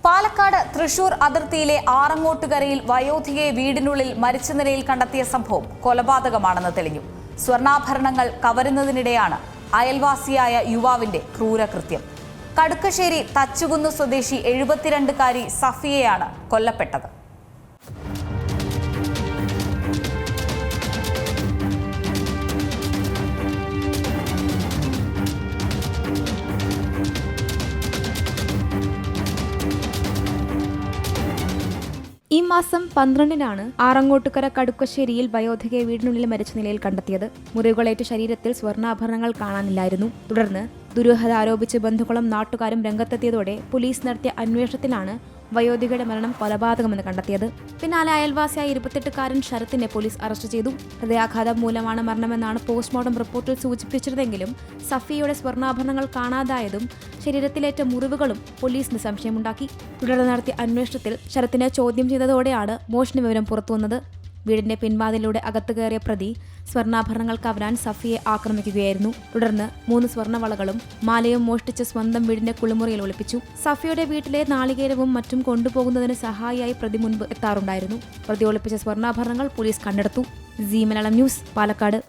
പാലക്കാട് തൃശൂർ അതിർത്തിയിലെ ആറങ്ങോട്ടുകരയിൽ വയോധികയെ വീടിനുള്ളിൽ മരിച്ച നിലയിൽ കണ്ടെത്തിയ സംഭവം കൊലപാതകമാണെന്ന് തെളിഞ്ഞു. സ്വർണ്ണാഭരണങ്ങൾ കവരുന്നതിനിടെയാണ് അയൽവാസിയായ യുവാവിന്റെ ക്രൂരകൃത്യം. കടുക്കശ്ശേരി തച്ചുകുന്ന് സ്വദേശി 72-കാരി സഫിയയാണ് കൊല്ലപ്പെട്ടത്. ഈ മാസം 12-നാണ് ആറങ്ങോട്ടുകര കടുക്കശ്ശേരിയിൽ വയോധികയെ വീടിനുള്ളിൽ മരിച്ച നിലയിൽ കണ്ടെത്തിയത്. മുറിവുകളേറ്റ ശരീരത്തിൽ സ്വർണ്ണാഭരണങ്ങൾ കാണാനില്ലായിരുന്നു. തുടർന്ന് ദുരൂഹത ആരോപിച്ച് ബന്ധുക്കളും നാട്ടുകാരും രംഗത്തെത്തിയതോടെ പോലീസ് നടത്തിയ അന്വേഷണത്തിലാണ് വയോധികയുടെ മരണം കൊലപാതകമെന്ന് കണ്ടെത്തിയത്. പിന്നാലെ അയൽവാസിയായ 28-കാരൻ ശരത്തിനെ പോലീസ് അറസ്റ്റ് ചെയ്തു. ഹൃദയാഘാതം മൂലമാണ് മരണമെന്നാണ് പോസ്റ്റ്മോർട്ടം റിപ്പോർട്ടിൽ സൂചിപ്പിച്ചിരുന്നെങ്കിലും സഫിയയുടെ സ്വർണ്ണാഭരണങ്ങൾ കാണാതായതും ശരീരത്തിലേറ്റ മുറിവുകളും പോലീസിന് സംശയമുണ്ടാക്കി. തുടർന്ന് നടത്തിയ അന്വേഷണത്തിൽ ശരത്തിനെ ചോദ്യം ചെയ്തതോടെയാണ് മോഷണ വിവരം പുറത്തുവന്നത്. വീടിന്റെ പിൻവാതിലൂടെ അകത്ത് കയറിയ പ്രതി സ്വർണ്ണാഭരണങ്ങൾ കവരാൻ സഫിയെ ആക്രമിക്കുകയായിരുന്നു. തുടർന്ന് 3 സ്വർണ്ണവളകളും മാലയും മോഷ്ടിച്ച് സ്വന്തം വീടിന്റെ കുളിമുറിയിൽ ഒളിപ്പിച്ചു. സഫിയുടെ വീട്ടിലെ നാളികേരവും മറ്റും കൊണ്ടുപോകുന്നതിന് സഹായിയായി പ്രതി മുൻപ് എത്താറുണ്ടായിരുന്നു. പ്രതി ഒളിപ്പിച്ച സ്വർണ്ണാഭരണങ്ങൾ പോലീസ് കണ്ടെടുത്തു. സീ മലയാളം ന്യൂസ്, പാലക്കാട്.